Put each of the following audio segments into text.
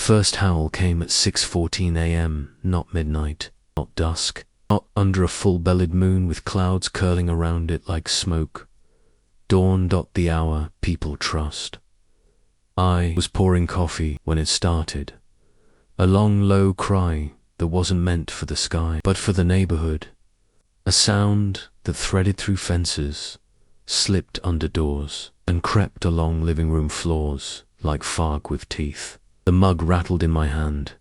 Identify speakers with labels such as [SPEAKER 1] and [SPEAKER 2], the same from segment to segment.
[SPEAKER 1] first howl came at 6:14 a.m., not midnight, not dusk, not under a full-bellied moon with clouds curling around it like smoke. Dawn. The hour people trust. I was pouring coffee when it started. A long, low cry that wasn't meant for the sky, but for the neighborhood. A sound that threaded through fences, slipped under doors, and crept along living room floors like fog with teeth. The mug rattled in my hand.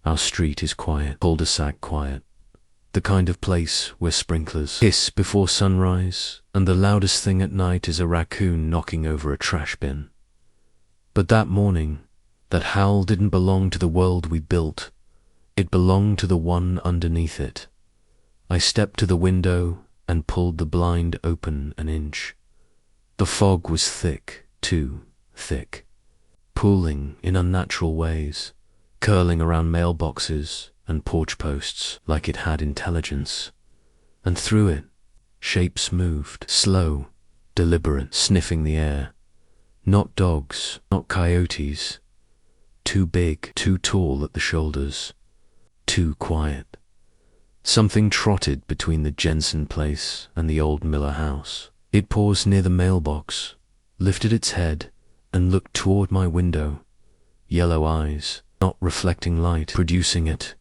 [SPEAKER 1] Our street is quiet, cul-de-sac quiet. The kind of place where sprinklers hiss before sunrise, and the loudest thing at night is a raccoon knocking over a trash bin. But that morning, that howl didn't belong to the world we built. It belonged to the one underneath it. I stepped to the window and pulled the blind open an inch. The fog was thick, too thick, pooling in unnatural ways, curling around mailboxes and porch posts like it had intelligence. And through it, shapes moved, slow, deliberate, sniffing the air. Not dogs, not coyotes. Too big, too tall at the shoulders. Too quiet. Something trotted between the Jensen place and the old Miller house. It paused near the mailbox, lifted its head, and looked toward my window. Yellow eyes, not reflecting light, producing it.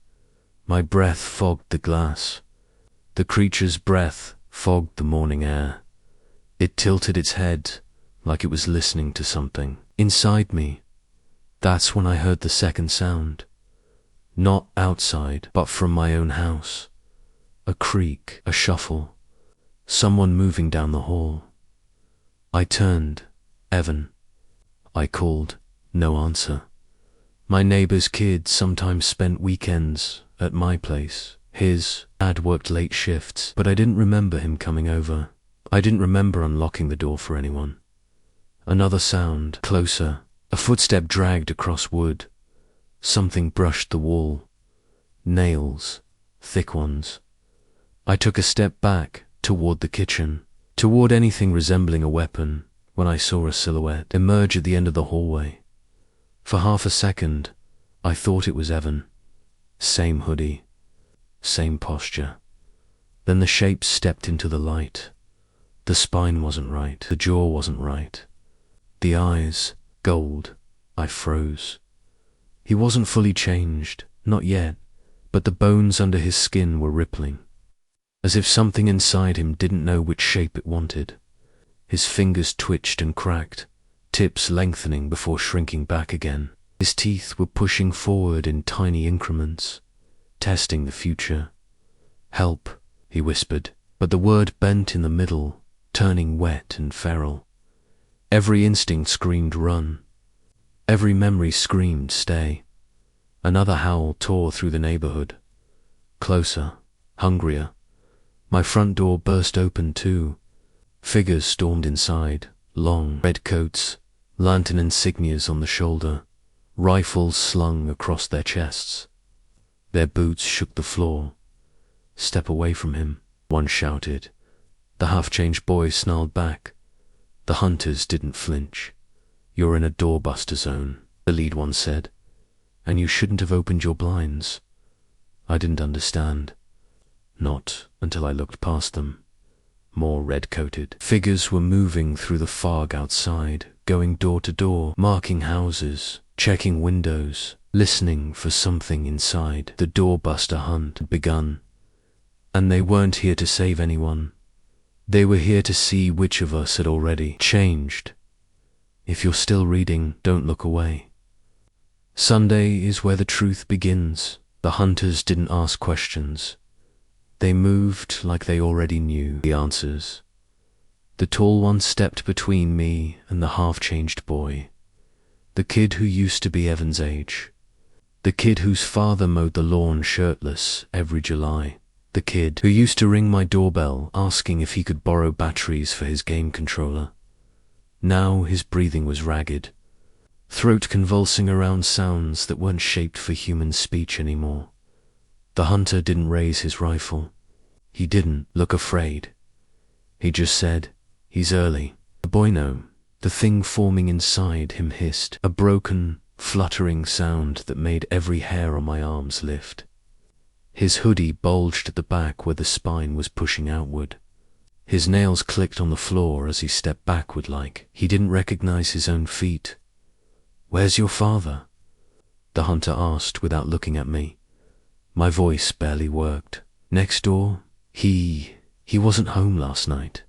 [SPEAKER 1] My breath fogged the glass. The creature's breath fogged the morning air. It tilted its head like it was listening to something inside me. That's when I heard the second sound. Not outside, but from my own house. A creak, a shuffle. Someone moving down the hall. I turned. Evan. I called. No answer. My neighbor's kid sometimes spent weekends at my place. His dad worked late shifts, but I didn't remember him coming over. I didn't remember unlocking the door for anyone. Another sound, closer. A footstep dragged across wood. Something brushed the wall. Nails, thick ones. I took a step back toward the kitchen, toward anything resembling a weapon, when I saw a silhouette emerge at the end of the hallway. For half a second, I thought it was Evan. Same hoodie, same posture. Then the shape stepped into the light. The spine wasn't right, the jaw wasn't right. The eyes, gold. I froze. He wasn't fully changed, not yet, but the bones under his skin were rippling, as if something inside him didn't know which shape it wanted. His fingers twitched and cracked, tips lengthening before shrinking back again. His teeth were pushing forward in tiny increments, testing the future. Help, he whispered, but the word bent in the middle, turning wet and feral. Every instinct screamed run. Every memory screamed stay. Another howl tore through the neighborhood. Closer, hungrier. My front door burst open too. Figures stormed inside, long red coats, lantern insignias on the shoulder, rifles slung across their chests. Their boots shook the floor. Step away from him, one shouted. The half-changed boy snarled back. The hunters didn't flinch. You're in a doorbuster zone, the lead one said, and you shouldn't have opened your blinds. I didn't understand. Not until I looked past them. More red-coated. Figures were moving through the fog outside, going door to door, marking houses, checking windows, listening for something inside. The Doorbuster Hunt had begun. And they weren't here to save anyone. They were here to see which of us had already changed. If you're still reading, don't look away. Sunday is where the truth begins. The hunters didn't ask questions. They moved like they already knew the answers. The tall one stepped between me and the half-changed boy. The kid who used to be Evan's age. The kid whose father mowed the lawn shirtless every July. The kid who used to ring my doorbell asking if he could borrow batteries for his game controller. Now his breathing was ragged, throat convulsing around sounds that weren't shaped for human speech anymore. The hunter didn't raise his rifle. He didn't look afraid. He just said, "He's early." The boy knew. The thing forming inside him hissed, a broken, fluttering sound that made every hair on my arms lift. His hoodie bulged at the back where the spine was pushing outward. His nails clicked on the floor as he stepped backward like he didn't recognize his own feet. "Where's your father?" the hunter asked without looking at me. My voice barely worked. "Next door? He wasn't home last night.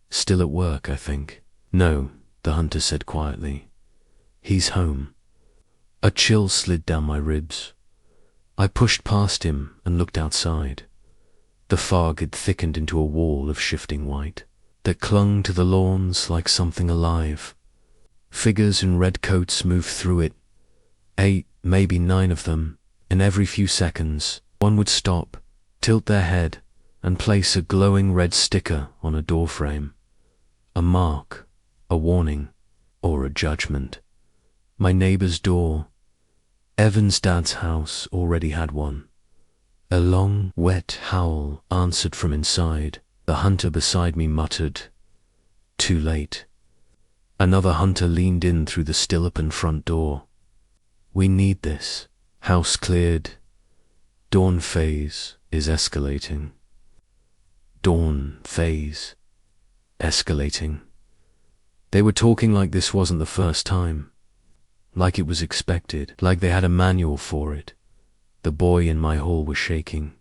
[SPEAKER 1] Still at work, I think." "No," the hunter said quietly. "He's home." A chill slid down my ribs. I pushed past him and looked outside. The fog had thickened into a wall of shifting white that clung to the lawns like something alive. Figures in red coats moved through it, 8, maybe 9 of them, and every few seconds one would stop, tilt their head, and place a glowing red sticker on a doorframe. A mark, a warning, or a judgment. My neighbor's door, Evan's dad's house, already had one. A long, wet howl answered from inside. The hunter beside me muttered, "Too late." Another hunter leaned in through the still-open front door. "We need this." House cleared. Dawn phase is escalating. Dawn phase. Escalating. They were talking like this wasn't the first time. Like it was expected. Like they had a manual for it. The boy in my hall was shaking.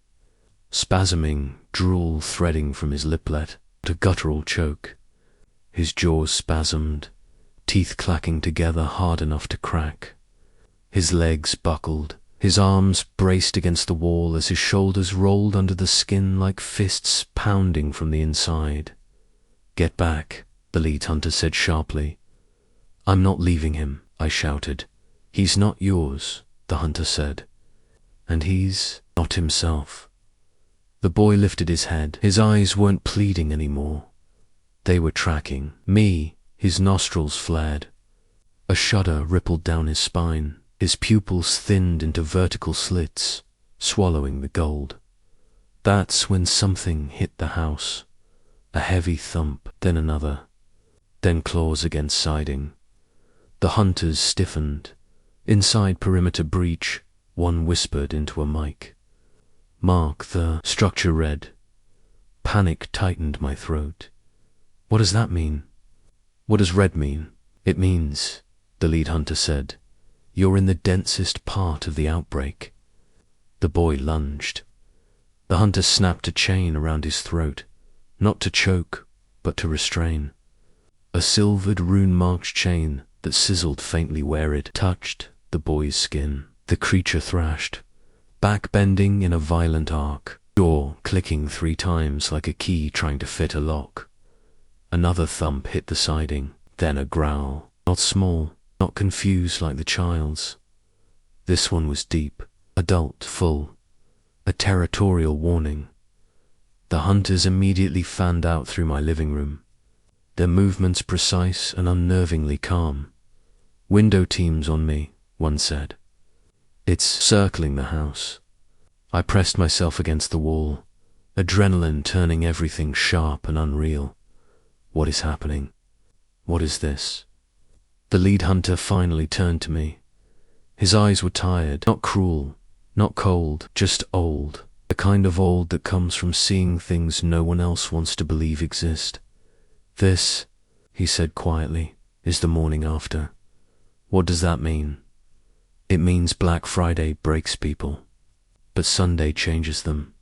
[SPEAKER 1] Spasming, drool threading from his liplet, a guttural choke. His jaws spasmed, teeth clacking together hard enough to crack. His legs buckled, his arms braced against the wall as his shoulders rolled under the skin like fists pounding from the inside. "Get back," the lead hunter said sharply. "I'm not leaving him," I shouted. "He's not yours," the hunter said. "And he's not himself." The boy lifted his head. His eyes weren't pleading anymore. They were tracking me. His nostrils flared. A shudder rippled down his spine. His pupils thinned into vertical slits, swallowing the gold. That's when something hit the house. A heavy thump, then another, then claws against siding. The hunters stiffened. Inside perimeter breach, one whispered into a mic. "Mark the structure red." Panic tightened my throat. What does that mean? What does red mean? "It means," the lead hunter said, "you're in the densest part of the outbreak." The boy lunged. The hunter snapped a chain around his throat, not to choke, but to restrain. A silvered rune-marked chain that sizzled faintly where it touched the boy's skin. The creature thrashed, back bending in a violent arc, jaw clicking 3 times like a key trying to fit a lock. Another thump hit the siding, then a growl, not small, not confused like the child's. This one was deep, adult, full, a territorial warning. The hunters immediately fanned out through my living room, their movements precise and unnervingly calm. "Window teams on me," one said. "It's circling the house." I pressed myself against the wall, adrenaline turning everything sharp and unreal. What is happening? What is this? The lead hunter finally turned to me. His eyes were tired, not cruel, not cold, just old. The kind of old that comes from seeing things no one else wants to believe exist. "This," he said quietly, "is the morning after." "What does that mean?" "It means Black Friday breaks people, but Sunday changes them."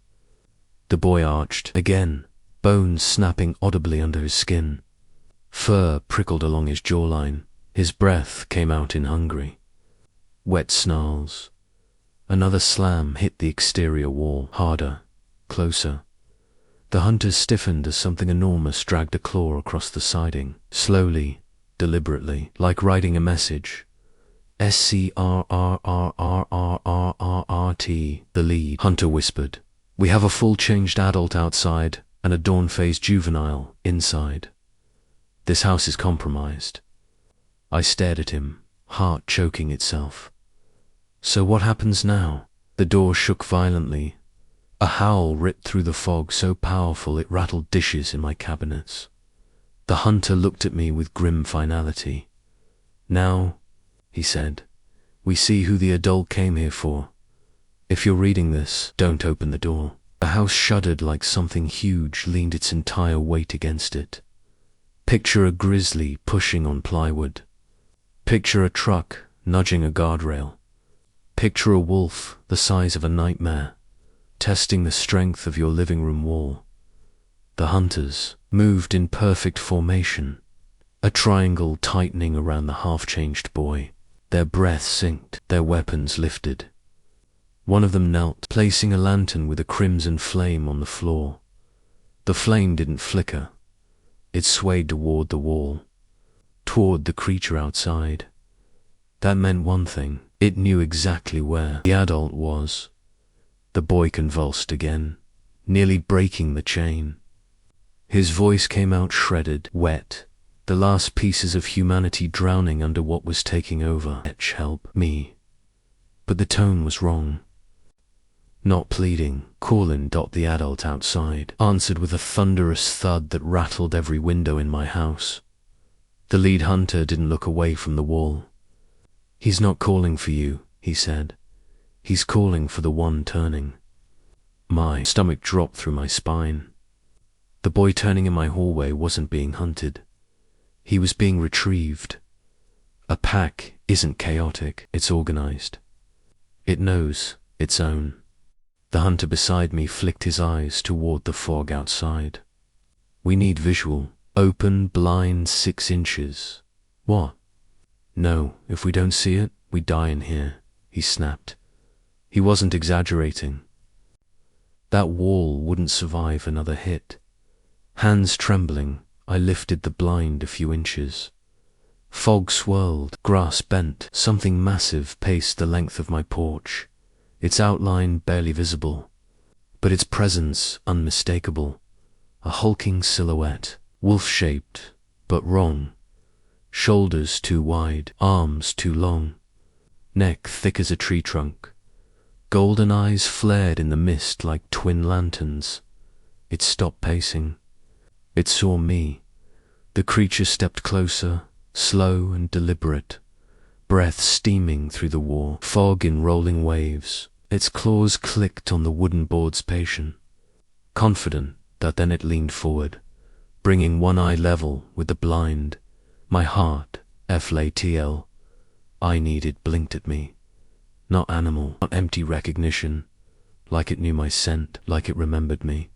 [SPEAKER 1] The boy arched again, bones snapping audibly under his skin. Fur prickled along his jawline. His breath came out in hungry. Wet snarls. Another slam hit the exterior wall, harder, closer. The hunters stiffened as something enormous dragged a claw across the siding, slowly, deliberately, like writing a message. "SCRRRRRRRT," the lead hunter whispered. "We have a full changed adult outside and a dawn-phased juvenile inside. This house is compromised." I stared at him, heart choking itself. "So what happens now?" The door shook violently. A howl ripped through the fog so powerful it rattled dishes in my cabinets. The hunter looked at me with grim finality. "Now," he said, We see who the adult came here for. If you're reading this, don't open the door. The house shuddered like something huge leaned its entire weight against it. Picture a grizzly pushing on plywood. Picture a truck nudging a guardrail. Picture a wolf the size of a nightmare, testing the strength of your living room wall. The hunters moved in perfect formation, a triangle tightening around the half-changed boy. Their breath synced, their weapons lifted. One of them knelt, placing a lantern with a crimson flame on the floor. The flame didn't flicker. It swayed toward the wall, toward the creature outside. That meant one thing. It knew exactly where the adult was. The boy convulsed again, nearly breaking the chain. His voice came out shredded, wet, the last pieces of humanity drowning under what was taking over. Help me. But the tone was wrong. Not pleading, calling. The adult outside answered with a thunderous thud that rattled every window in my house. The lead hunter didn't look away from the wall. He's not calling for you, he said. He's calling for the one turning. My stomach dropped through my spine. The boy turning in my hallway wasn't being hunted. He was being retrieved. A pack isn't chaotic, it's organized. It knows its own. The hunter beside me flicked his eyes toward the fog outside. We need visual. Open, blind, 6 inches. What? No, if we don't see it, we die in here, he snapped. He wasn't exaggerating. That wall wouldn't survive another hit. Hands trembling, I lifted the blind a few inches. Fog swirled, grass bent, something massive paced the length of my porch, its outline barely visible, but its presence unmistakable. A hulking silhouette, wolf-shaped, but wrong. Shoulders too wide, arms too long, neck thick as a tree trunk. Golden eyes flared in the mist like twin lanterns. It stopped pacing. It saw me. The creature stepped closer, slow and deliberate, breath steaming through the wall, fog in rolling waves. Its claws clicked on the wooden boards patient, confident that then it leaned forward, bringing one eye level with the blind. My heart, FLATL, I needed, blinked at me. Not animal, not empty recognition, like it knew my scent, like it remembered me.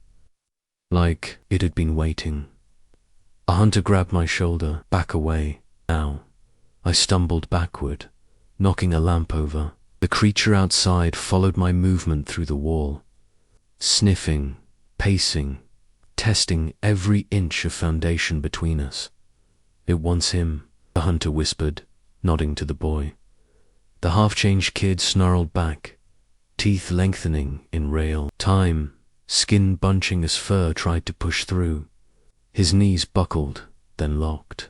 [SPEAKER 1] Like it had been waiting. A hunter grabbed my shoulder, back away. Now, I stumbled backward, knocking a lamp over. The creature outside followed my movement through the wall, sniffing, pacing, testing every inch of foundation between us. It wants him, the hunter whispered, nodding to the boy. The half-changed kid snarled back, teeth lengthening in real time, skin bunching as fur tried to push through. His knees buckled, then locked.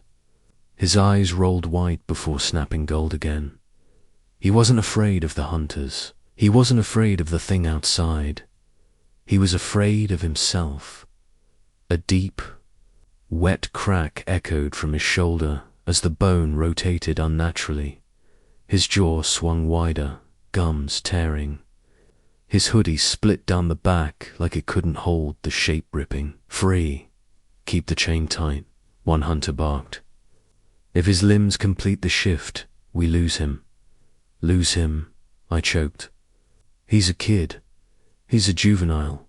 [SPEAKER 1] His eyes rolled white before snapping gold again. He wasn't afraid of the hunters. He wasn't afraid of the thing outside. He was afraid of himself. A deep, wet crack echoed from his shoulder as the bone rotated unnaturally. His jaw swung wider, gums tearing. His hoodie split down the back like it couldn't hold the shape ripping. Free. Keep the chain tight, one hunter barked. If his limbs complete the shift, we lose him. Lose him, I choked. He's a kid. He's a juvenile.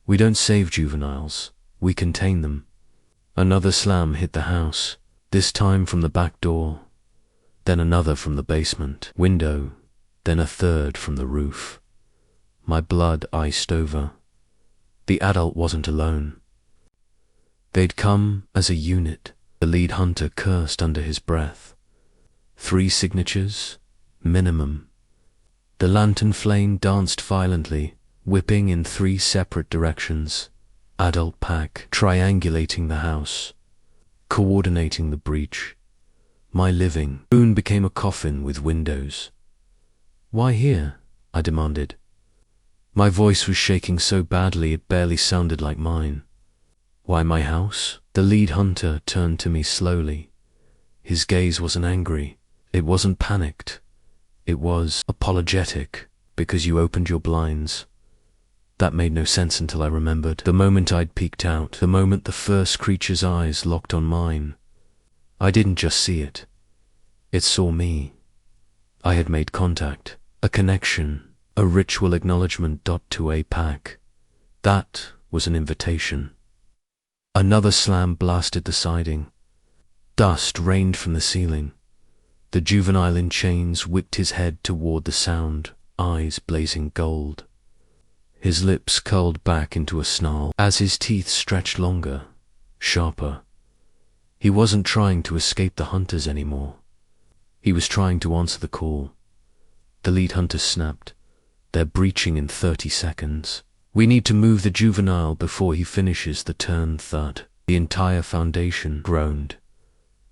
[SPEAKER 1] We don't save juveniles. We contain them. Another slam hit the house, this time from the back door, then another from the basement window, then a third from the roof. My blood iced over. The adult wasn't alone. They'd come as a unit, the lead hunter cursed under his breath. 3 signatures, minimum. The lantern flame danced violently, whipping in 3 separate directions. Adult pack triangulating the house, coordinating the breach. My living room became a coffin with windows. Why here? I demanded. My voice was shaking so badly it barely sounded like mine. Why my house? The lead hunter turned to me slowly. His gaze wasn't angry. It wasn't panicked. It was apologetic because you opened your blinds. That made no sense until I remembered. The moment I'd peeked out, the moment the first creature's eyes locked on mine, I didn't just see it. It saw me. I had made contact, a connection, a ritual acknowledgement. To a pack. That was an invitation. Another slam blasted the siding. Dust rained from the ceiling. The juvenile in chains whipped his head toward the sound, eyes blazing gold. His lips curled back into a snarl as his teeth stretched longer, sharper. He wasn't trying to escape the hunters anymore. He was trying to answer the call. The lead hunter snapped. They're breaching in 30 seconds. We need to move the juvenile before he finishes the turn. Thud. The entire foundation groaned.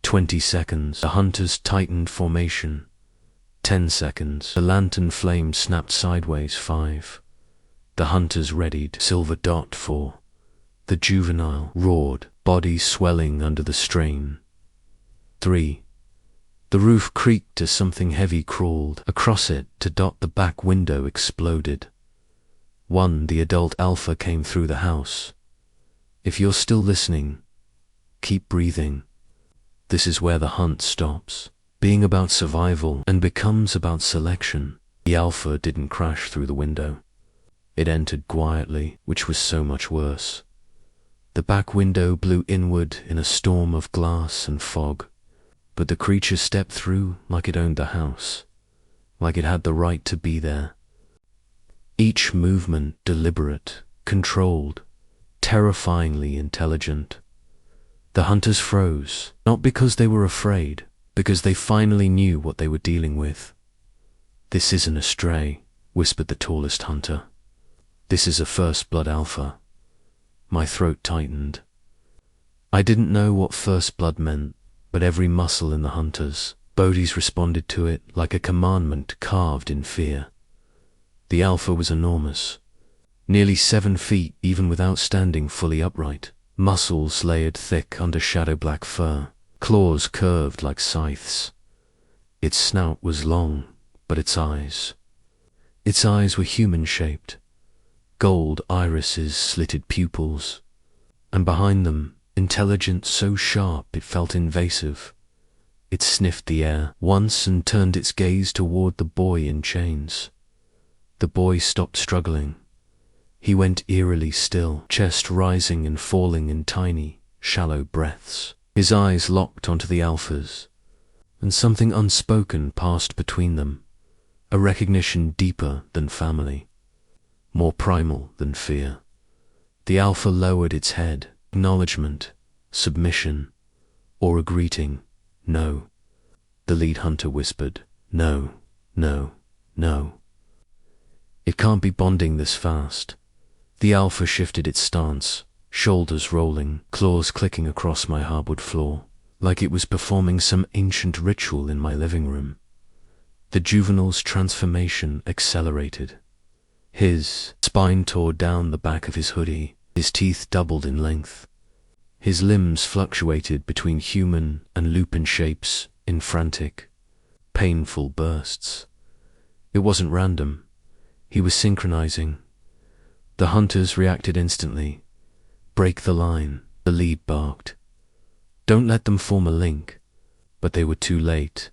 [SPEAKER 1] 20 seconds. The hunters tightened formation. 10 seconds. The lantern flame snapped sideways. 5. The hunters readied. Silver dot. 4. The juvenile roared, body swelling under the strain. 3. The roof creaked as something heavy crawled across it. The back window exploded. 1. The adult alpha came through the house. If you're still listening, keep breathing. This is where the hunt stops being about survival and becomes about selection. The alpha didn't crash through the window. It entered quietly, which was so much worse. The back window blew inward in a storm of glass and fog, but the creature stepped through like it owned the house, like it had the right to be there. Each movement deliberate, controlled, terrifyingly intelligent. The hunters froze, not because they were afraid, because they finally knew what they were dealing with. This isn't a stray, whispered the tallest hunter. This is a first blood alpha. My throat tightened. I didn't know what first blood meant, but every muscle in the hunters' bodies responded to it like a commandment carved in fear. The alpha was enormous, nearly 7 feet even without standing fully upright, muscles layered thick under shadow black fur, claws curved like scythes. Its snout was long, but its eyes were human-shaped, gold irises slitted pupils, and behind them, intelligence so sharp it felt invasive. It sniffed the air once and turned its gaze toward the boy in chains. The boy stopped struggling. He went eerily still, chest rising and falling in tiny, shallow breaths. His eyes locked onto the alphas, and something unspoken passed between them, a recognition deeper than family, more primal than fear. The alpha lowered its head, acknowledgement, submission, or a greeting. No. The lead hunter whispered, no, no, no. It can't be bonding this fast. The alpha shifted its stance, shoulders rolling, claws clicking across my hardwood floor, like it was performing some ancient ritual in my living room. The juvenile's transformation accelerated. His spine tore down the back of his hoodie, his teeth doubled in length. His limbs fluctuated between human and lupin shapes in frantic, painful bursts. It wasn't random. He was synchronizing. The hunters reacted instantly. Break the line, the lead barked. Don't let them form a link. But they were too late.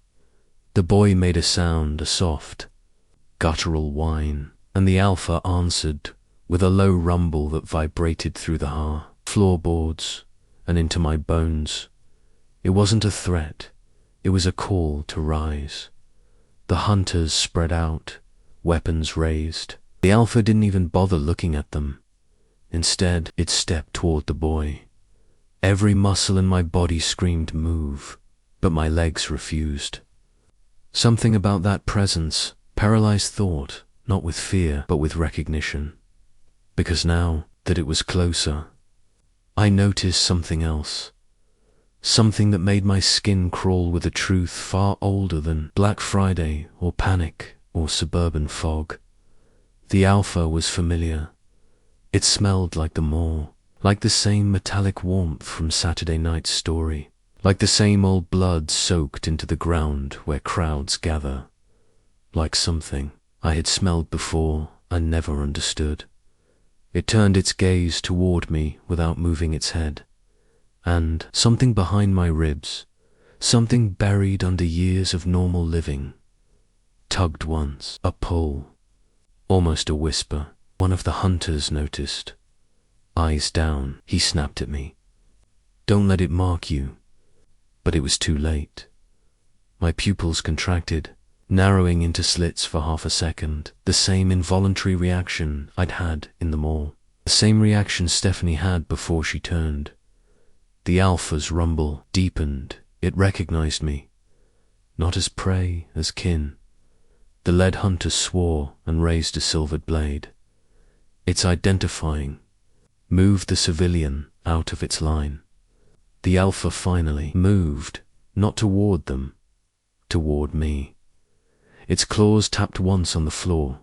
[SPEAKER 1] The boy made a sound, a soft, guttural whine, and the alpha answered with a low rumble that vibrated through the floorboards and into my bones. It wasn't a threat. It was a call to rise. The hunters spread out, weapons raised. The alpha didn't even bother looking at them. Instead, it stepped toward the boy. Every muscle in my body screamed move, but my legs refused. Something about that presence paralyzed thought, not with fear, but with recognition. Because now that it was closer, I noticed something else. Something that made my skin crawl with a truth far older than Black Friday or panic or suburban fog. The alpha was familiar. It smelled like the moor, like the same metallic warmth from Saturday Night's Story, like the same old blood soaked into the ground where crowds gather. like something I had smelled before and never understood. It turned its gaze toward me without moving its head, and something behind my ribs, something buried under years of normal living, tugged once, a pull, almost a whisper. One of the hunters noticed. Eyes down, he snapped at me. "Don't let it mark you." But it was too late. My pupils contracted, narrowing into slits for half a second, the same involuntary reaction I'd had in the mall, the same reaction Stephanie had before she turned. The alpha's rumble deepened. It recognized me, not as prey, as kin. The lead hunter swore and raised a silvered blade. Its identifying moved the civilian out of its line. The alpha finally moved, not toward them, toward me. Its claws tapped once on the floor,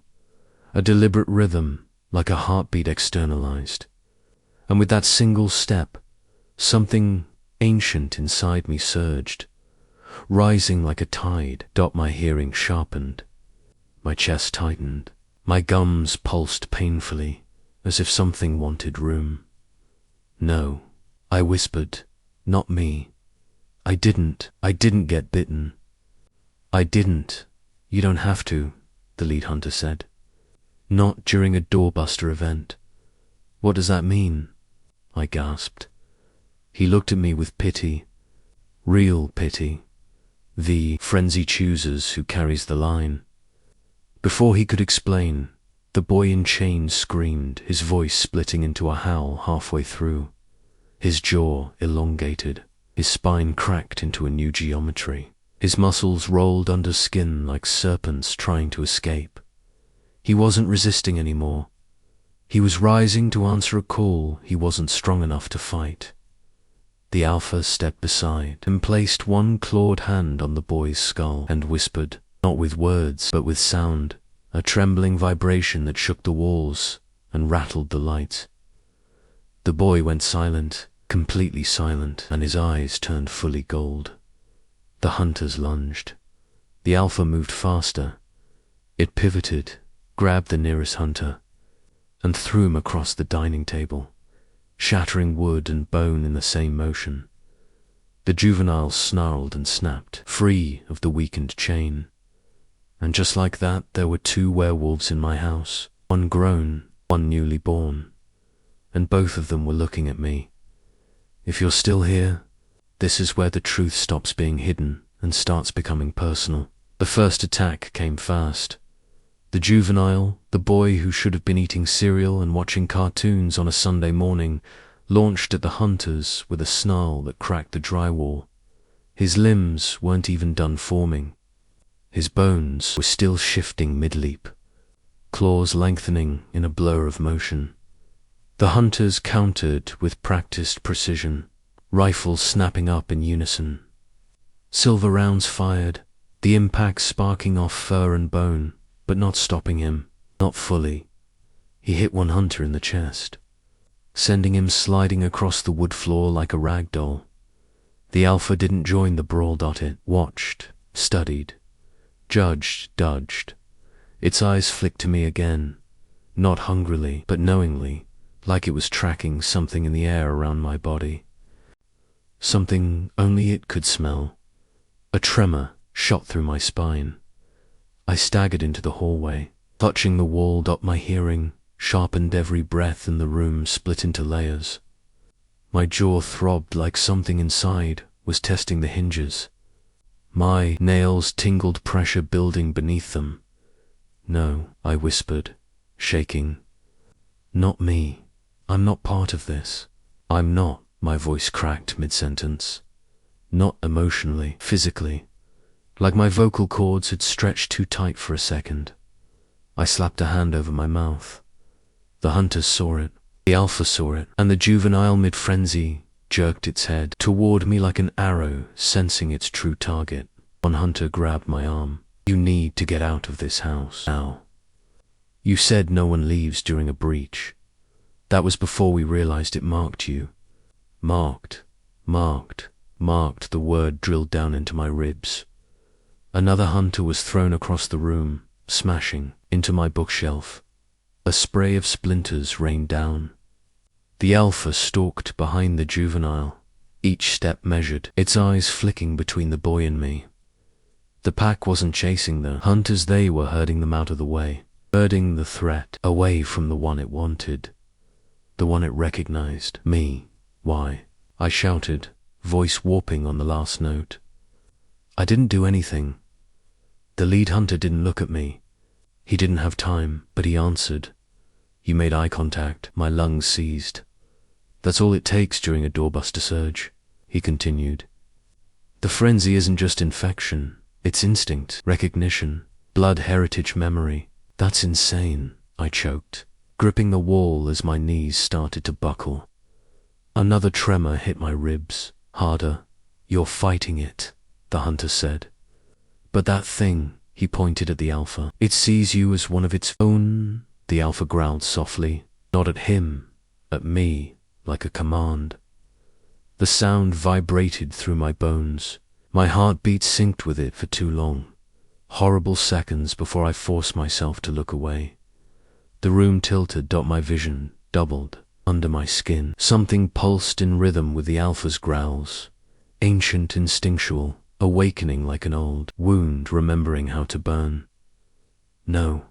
[SPEAKER 1] a deliberate rhythm like a heartbeat externalized. And with that single step, something ancient inside me surged, rising like a tide. My hearing sharpened. My chest tightened. My gums pulsed painfully, as if something wanted room. "No," I whispered, "not me. I didn't get bitten." "I didn't. You don't have to," the lead hunter said. "Not during a Doorbuster event." "What does that mean?" I gasped. He looked at me with pity, real pity, the frenzy choosers who carries the line. Before he could explain, the boy in chains screamed, his voice splitting into a howl halfway through. His jaw elongated, his spine cracked into a new geometry. His muscles rolled under skin like serpents trying to escape. He wasn't resisting anymore. He was rising to answer a call he wasn't strong enough to fight. The alpha stepped beside and placed one clawed hand on the boy's skull and whispered, not with words but with sound, a trembling vibration that shook the walls and rattled the lights. The boy went silent, completely silent, and his eyes turned fully gold. The hunters lunged. The alpha moved faster. It pivoted, grabbed the nearest hunter, and threw him across the dining table, shattering wood and bone in the same motion. The juvenile snarled and snapped, free of the weakened chain. And just like that, there were 2 werewolves in my house, one grown, one newly born, and both of them were looking at me. If you're still here, this is where the truth stops being hidden and starts becoming personal. The first attack came fast. The juvenile, the boy who should have been eating cereal and watching cartoons on a Sunday morning, launched at the hunters with a snarl that cracked the drywall. His limbs weren't even done forming. His bones were still shifting mid-leap, claws lengthening in a blur of motion. The hunters countered with practiced precision, rifles snapping up in unison. Silver rounds fired, the impact sparking off fur and bone, but not stopping him, not fully. He hit one hunter in the chest, sending him sliding across the wood floor like a rag doll. The alpha didn't join the brawl. It watched, studied, judged, dodged. Its eyes flicked to me again, not hungrily, but knowingly, like it was tracking something in the air around my body. Something only it could smell. A tremor shot through my spine. I staggered into the hallway, clutching the wall. My hearing sharpened, every breath in the room split into layers. My jaw throbbed like something inside was testing the hinges. My nails tingled, pressure building beneath them. "No," I whispered, shaking. "Not me. I'm not part of this. I'm not," my voice cracked mid-sentence. "Not emotionally, physically." Like my vocal cords had stretched too tight for a second. I slapped a hand over my mouth. The hunters saw it. The alpha saw it, and the juvenile, mid-frenzy, jerked its head toward me like an arrow, sensing its true target. One hunter grabbed my arm. "You need to get out of this house now. You said no one leaves during a breach. That was before we realized it marked you." Marked, marked, marked, the word drilled down into my ribs. Another hunter was thrown across the room, smashing into my bookshelf. A spray of splinters rained down. The alpha stalked behind the juvenile, each step measured, its eyes flicking between the boy and me. The pack wasn't chasing the hunters, they were herding them out of the way, herding the threat away from the one it wanted, the one it recognized. Me. Why? I shouted, voice warping on the last note. I didn't do anything. The lead hunter didn't look at me. He didn't have time, but he answered. You made eye contact. My lungs seized. That's all it takes during a doorbuster surge, he continued. The frenzy isn't just infection. It's instinct, recognition, blood heritage memory. That's insane, I choked, gripping the wall as my knees started to buckle. Another tremor hit my ribs, harder. You're fighting it, the hunter said. But that thing, he pointed at the alpha, it sees you as one of its own. The alpha growled softly, not at him, at me, like a command. The sound vibrated through my bones. My heartbeat synced with it for too long. Horrible seconds before I forced myself to look away. The room tilted, my vision doubled. Under my skin, something pulsed in rhythm with the alpha's growls. Ancient, instinctual, awakening like an old wound remembering how to burn. No,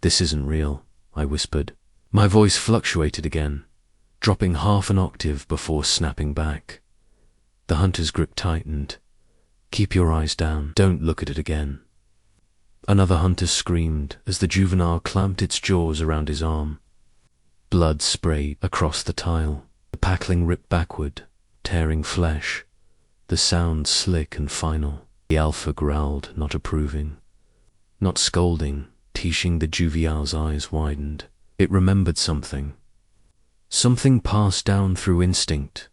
[SPEAKER 1] this isn't real, I whispered. My voice fluctuated again, dropping half an octave before snapping back. The hunter's grip tightened. Keep your eyes down. Don't look at it again. Another hunter screamed as the juvenile clamped its jaws around his arm. Blood sprayed across the tile. The packling ripped backward, tearing flesh. The sound slick and final. The alpha growled, not approving, not scolding. Teaching the juvenile's eyes widened. It remembered something. Something passed down through instinct,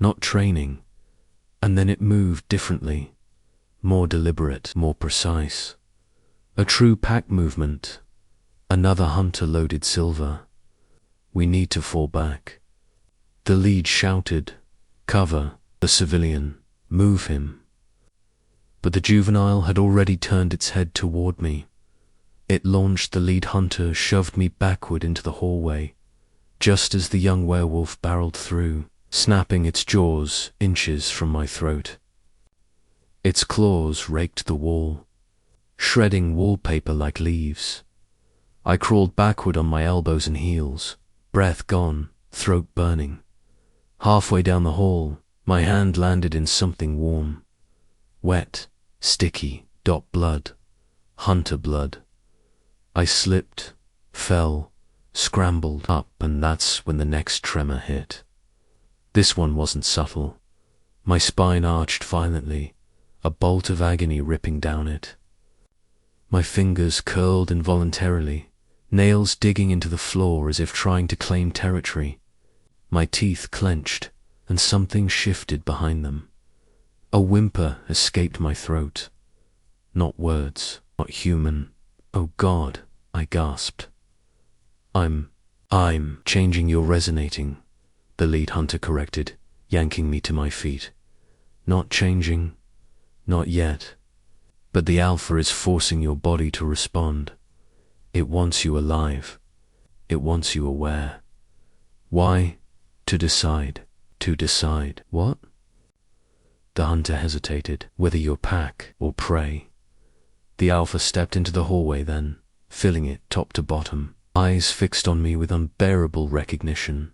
[SPEAKER 1] not training. And then it moved differently, more deliberate, more precise. A true pack movement. Another hunter loaded silver. We need to fall back. The lead shouted, cover, the civilian, move him. But the juvenile had already turned its head toward me. It launched. The lead hunter shoved me backward into the hallway, just as the young werewolf barreled through, snapping its jaws inches from my throat. Its claws raked the wall, shredding wallpaper like leaves. I crawled backward on my elbows and heels, breath gone, throat burning. Halfway down the hall, my hand landed in something warm. Wet, sticky, blood, hunter blood. I slipped, fell, scrambled up, and that's when the next tremor hit. This one wasn't subtle. My spine arched violently, a bolt of agony ripping down it. My fingers curled involuntarily, nails digging into the floor as if trying to claim territory. My teeth clenched, and something shifted behind them. A whimper escaped my throat. Not words, not human. Oh God, I gasped. I'm changing. You're resonating, the lead hunter corrected, yanking me to my feet. Not changing, not yet. But the alpha is forcing your body to respond. It wants you alive. It wants you aware. Why? To decide. To decide. What? The hunter hesitated, whether you're pack or prey. The alpha stepped into the hallway then, filling it top to bottom, eyes fixed on me with unbearable recognition.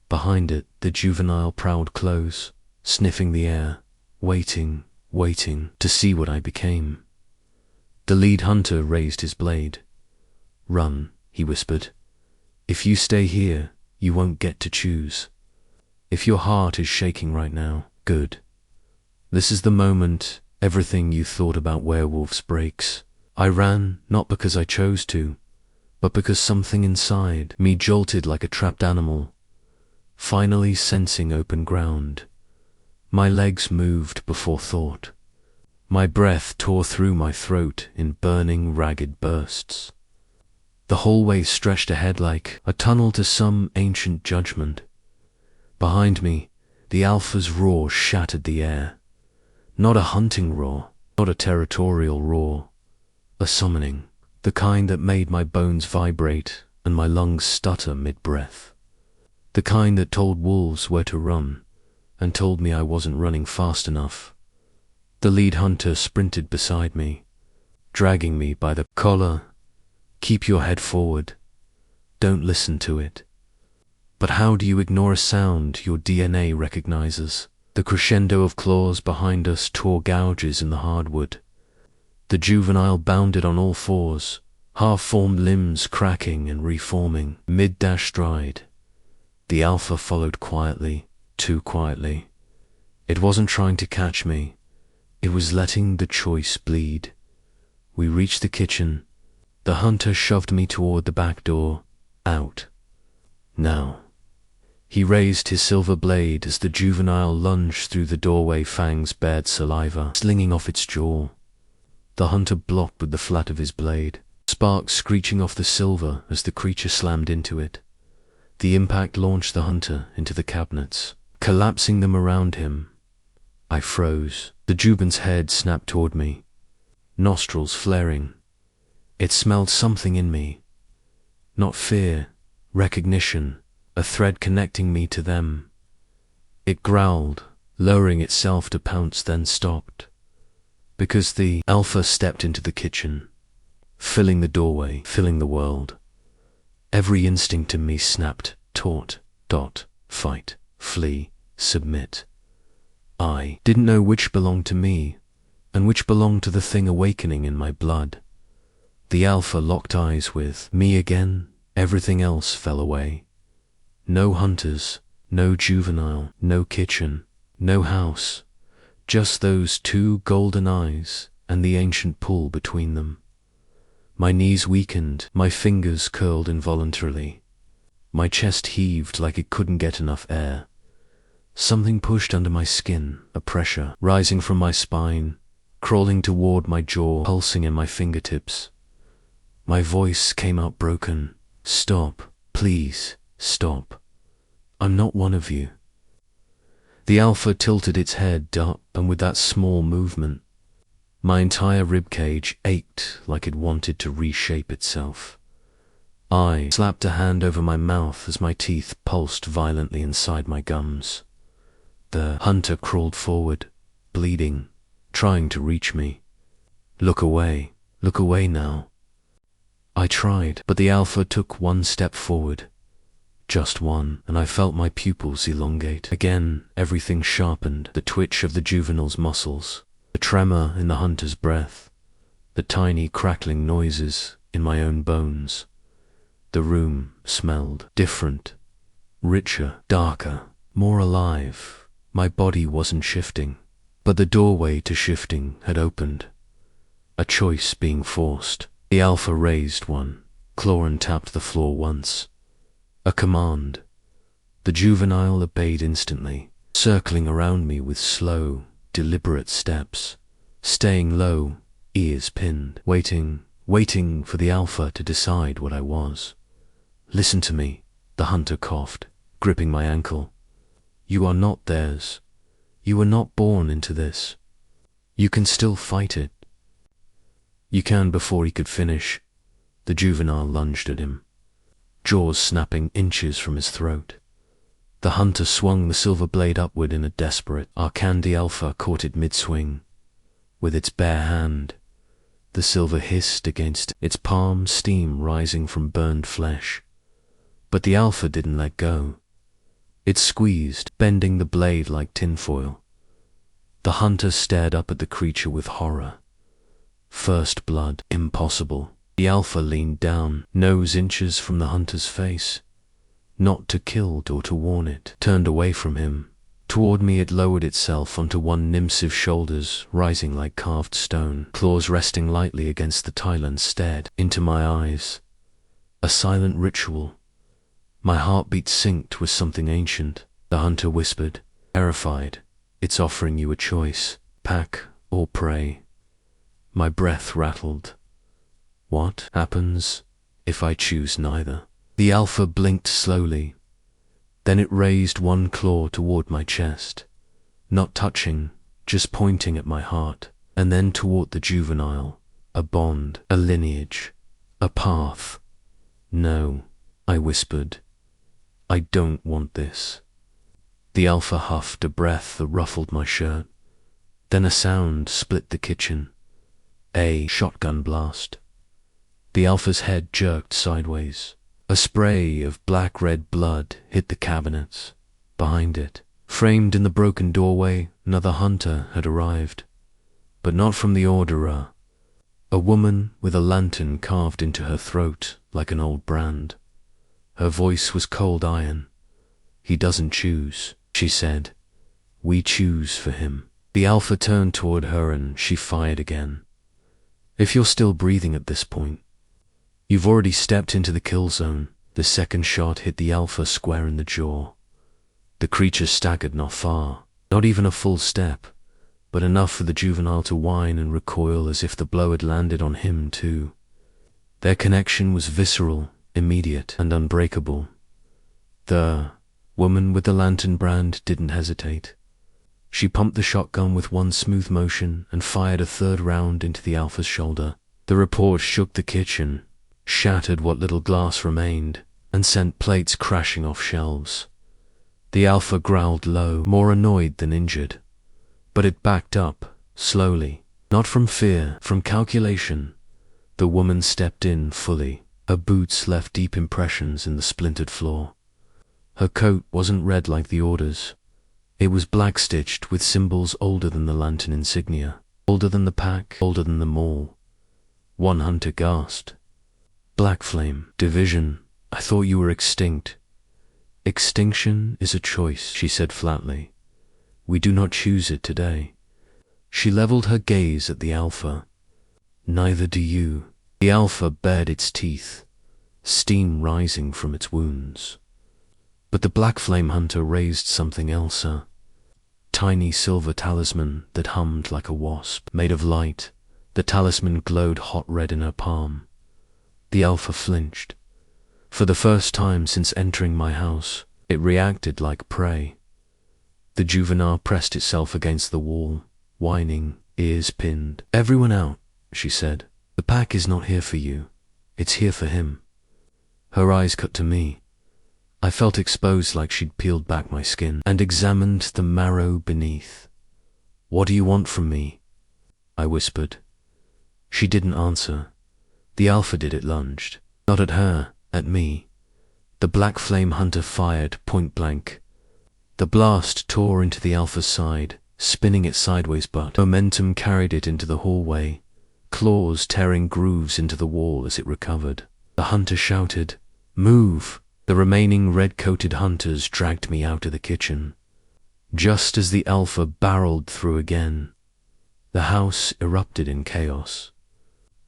[SPEAKER 1] Behind it, the juvenile prowled close, sniffing the air, waiting to see what I became. The lead hunter raised his blade. Run, he whispered. If you stay here, you won't get to choose. If your heart is shaking right now, good. This is the moment everything you thought about werewolves breaks. I ran, not because I chose to, but because something inside me jolted like a trapped animal, finally sensing open ground. My legs moved before thought. My breath tore through my throat in burning, ragged bursts. The hallway stretched ahead like a tunnel to some ancient judgment. Behind me, the alpha's roar shattered the air. Not a hunting roar, Not a territorial roar, a summoning, the kind that made my bones vibrate and my lungs stutter mid-breath. The kind that told wolves where to run and told me I wasn't running fast enough. The lead hunter sprinted beside me, dragging me by the collar. Keep your head forward. Don't listen to it. But how do you ignore a sound your DNA recognizes? The crescendo of claws behind us tore gouges in the hardwood. The juvenile bounded on all fours, half-formed limbs cracking and reforming, mid-dash stride. The alpha followed quietly, too quietly. It wasn't trying to catch me. It was letting the choice bleed. We reached the kitchen. The hunter shoved me toward the back door. Out. Now. He raised his silver blade as the juvenile lunged through the doorway, fangs bared saliva slinging off its jaw. The hunter blocked with the flat of his blade, sparks screeching off the silver as the creature slammed into it. The impact launched the hunter into the cabinets, collapsing them around him. I froze. The juven's head snapped toward me, nostrils flaring. It smelled something in me. Not fear, recognition, a thread connecting me to them. It growled, lowering itself to pounce, then stopped. Because the alpha stepped into the kitchen, filling the doorway, filling the world. Every instinct in me snapped, taut, fight, flee, submit. I didn't know which belonged to me, and which belonged to the thing awakening in my blood. The alpha locked eyes with me again. Everything else fell away. No hunters, no juvenile, no kitchen, no house. Just those two golden eyes and the ancient pool between them. My knees weakened, my fingers curled involuntarily. My chest heaved like it couldn't get enough air. Something pushed under my skin, a pressure rising from my spine, crawling toward my jaw, pulsing in my fingertips. My voice came out broken. Stop, please, stop. I'm not one of you. The alpha tilted its head up, and with that small movement, my entire ribcage ached like it wanted to reshape itself. I slapped a hand over my mouth as my teeth pulsed violently inside my gums. The hunter crawled forward, bleeding, trying to reach me. Look away now. I tried, but the alpha took one step forward. Just one, and I felt my pupils elongate. Again, everything sharpened, the twitch of the juvenile's muscles, the tremor in the hunter's breath, the tiny crackling noises in my own bones. The room smelled different, richer, darker, more alive. My body wasn't shifting, but the doorway to shifting had opened. A choice being forced. The alpha raised one claw and tapped the floor once. A command. The juvenile obeyed instantly, circling around me with slow, deliberate steps, staying low, ears pinned, waiting for the alpha to decide what I was. Listen to me, the hunter coughed, gripping my ankle. You are not theirs. You were not born into this. You can still fight it. You can. Before he could finish, the juvenile lunged at him, jaws snapping inches from his throat. The hunter swung the silver blade upward in a desperate arcane. The alpha caught it mid-swing. With its bare hand, the silver hissed against its palm, steam rising from burned flesh. But the alpha didn't let go. It squeezed, bending the blade like tinfoil. The hunter stared up at the creature with horror. First blood, impossible. The alpha leaned down, nose inches from the hunter's face. Not to kill or to warn it, turned away from him. Toward me it lowered itself onto one nymph's shoulders, rising like carved stone, claws resting lightly against the tile, and stared into my eyes. A silent ritual. My heartbeat synced with something ancient. The hunter whispered, terrified, it's offering you a choice, pack or prey. My breath rattled. What happens if I choose neither? The alpha blinked slowly. Then it raised one claw toward my chest, not touching, just pointing at my heart. and then toward the juvenile, a bond, a lineage, a path. No, I whispered. I don't want this. The alpha huffed a breath that ruffled my shirt. Then a sound split the kitchen. A shotgun blast. The alpha's head jerked sideways. A spray of black-red blood hit the cabinets. Behind it, framed in the broken doorway, another hunter had arrived. But not from the orderer. A woman with a lantern carved into her throat like an old brand. Her voice was cold iron. He doesn't choose, she said. We choose for him. The alpha turned toward her and she fired again. If you're still breathing at this point, you've already stepped into the kill zone. The second shot hit the alpha square in the jaw. The creature staggered not far, not even a full step, but enough for the juvenile to whine and recoil as if the blow had landed on him too. Their connection was visceral, immediate, and unbreakable. The woman with the lantern brand didn't hesitate. She pumped the shotgun with one smooth motion and fired a third round into the alpha's shoulder. The report shook the kitchen, shattered what little glass remained, and sent plates crashing off shelves. The alpha growled low, more annoyed than injured. But it backed up, slowly, not from fear, from calculation. The woman stepped in fully. Her boots left deep impressions in the splintered floor. Her coat wasn't red like the orders. It was black-stitched with symbols older than the lantern insignia, older than the pack, older than the mall. One hunter gasped. Blackflame Division, I thought you were extinct. Extinction is a choice, she said flatly. We do not choose it today. She leveled her gaze at the alpha. Neither do you. The alpha bared its teeth, steam rising from its wounds. But the Blackflame hunter raised something else, a tiny silver talisman that hummed like a wasp, made of light. The talisman glowed hot red in her palm. The alpha flinched. For the first time since entering my house, it reacted like prey. The juvenile pressed itself against the wall, whining, ears pinned. Everyone out, she said. The pack is not here for you. It's here for him. Her eyes cut to me. I felt exposed like she'd peeled back my skin and examined the marrow beneath. What do you want from me? I whispered. She didn't answer. The alpha did. It lunged. Not at her, at me. The Blackflame hunter fired point blank. The blast tore into the alpha's side, spinning it sideways, but momentum carried it into the hallway, claws tearing grooves into the wall as it recovered. The hunter shouted, "Move!" The remaining red-coated hunters dragged me out of the kitchen. Just as the alpha barreled through again, the house erupted in chaos.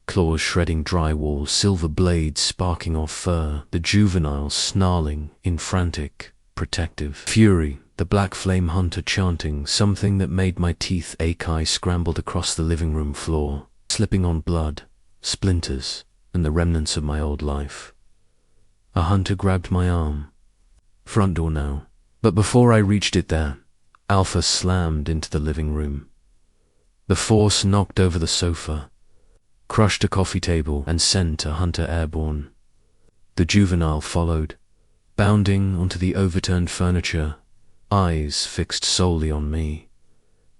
[SPEAKER 1] Claws shredding drywall, silver blades sparking off fur, the juvenile snarling in frantic, protective fury, the Blackflame hunter chanting something that made my teeth ache. I scrambled across the living room floor, slipping on blood, splinters, and the remnants of my old life. A hunter grabbed my arm. Front door now. But before I reached it there, Alpha slammed into the living room. The force knocked over the sofa, crushed a coffee table, and sent a hunter airborne. The juvenile followed, bounding onto the overturned furniture, eyes fixed solely on me.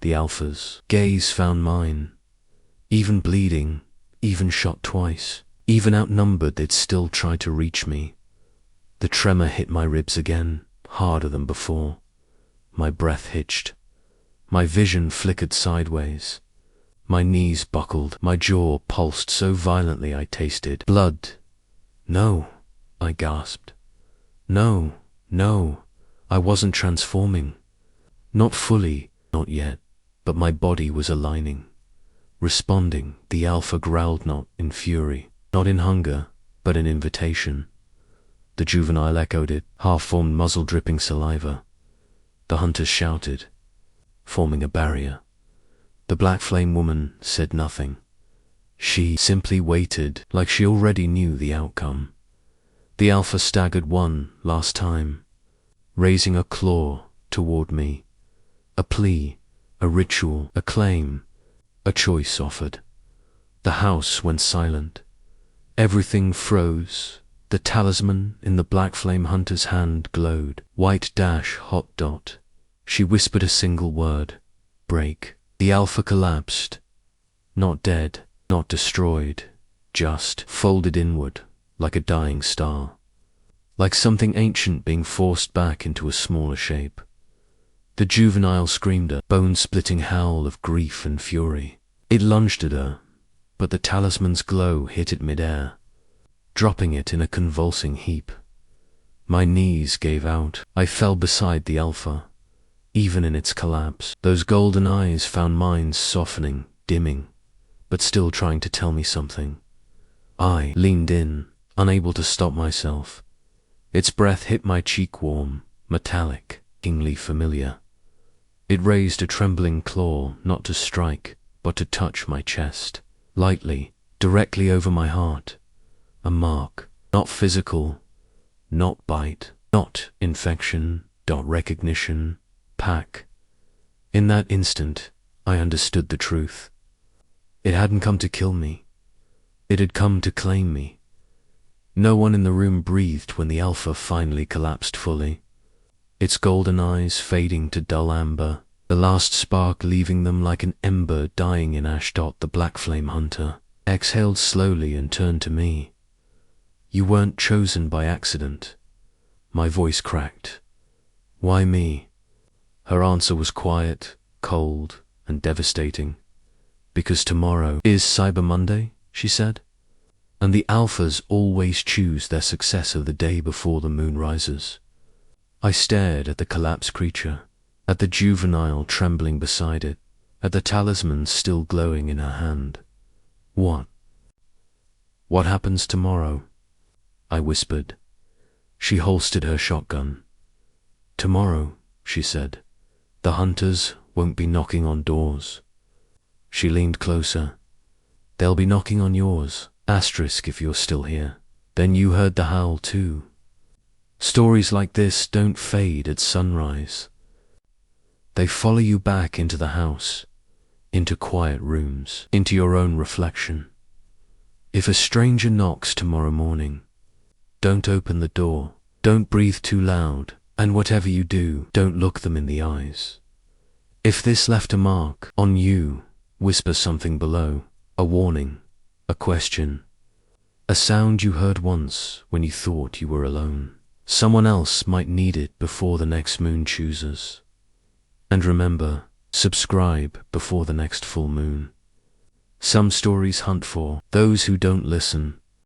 [SPEAKER 1] The Alpha's gaze found mine. Even bleeding, even shot twice, even outnumbered, they'd still try to reach me. The tremor hit my ribs again, harder than before. My breath hitched. My vision flickered sideways. My knees buckled. My jaw pulsed so violently I tasted blood. No, I gasped. No, I wasn't transforming. Not fully, not yet, but my body was aligning. Responding, the Alpha growled, not in fury, not in hunger, but in invitation. The juvenile echoed it, half-formed muzzle dripping saliva. The hunters shouted, forming a barrier. The Blackflame woman said nothing. She simply waited, like she already knew the outcome. The Alpha staggered one last time, raising a claw toward me. A plea, a ritual, a claim. A choice offered. The house went silent. Everything froze. The talisman in the Blackflame Hunter's hand glowed. White dash hot dot. She whispered a single word. Break. The alpha collapsed. Not dead, not destroyed, just folded inward like a dying star. Like something ancient being forced back into a smaller shape. The juvenile screamed a bone-splitting howl of grief and fury. It lunged at her, but the talisman's glow hit it mid-air, dropping it in a convulsing heap. My knees gave out. I fell beside the alpha. Even in its collapse, those golden eyes found mine softening, dimming, but still trying to tell me something. I leaned in, unable to stop myself. Its breath hit my cheek warm, metallic, kingly familiar. It raised a trembling claw, not to strike, but to touch my chest, lightly, directly over my heart. A mark, not physical, not bite, not infection, not recognition, pack. In that instant, I understood the truth. It hadn't come to kill me. It had come to claim me. No one in the room breathed when the alpha finally collapsed fully. Its golden eyes fading to dull amber, the last spark leaving them like an ember dying in ash. The Blackflame Hunter exhaled slowly and turned to me. You weren't chosen by accident. My voice cracked. Why me? Her answer was quiet, cold, and devastating. Because tomorrow is Cyber Monday, she said. And the alphas always choose their successor the day before the moon rises. I stared at the collapsed creature, at the juvenile trembling beside it, at the talisman still glowing in her hand. What? What happens tomorrow? I whispered. She holstered her shotgun. Tomorrow, she said, the hunters won't be knocking on doors. She leaned closer. They'll be knocking on yours, asterisk if you're still here. Then you heard the howl too. Stories like this don't fade at sunrise. They follow you back into the house, into quiet rooms, into your own reflection. If a stranger knocks tomorrow morning, don't open the door, don't breathe too loud, and whatever you do, don't look them in the eyes. If this left a mark on you, whisper something below, a warning, a question, a sound you heard once when you thought you were alone. Someone else might need it before the next moon chooses. And remember, subscribe before the next full moon. Some stories hunt for those who don't listen.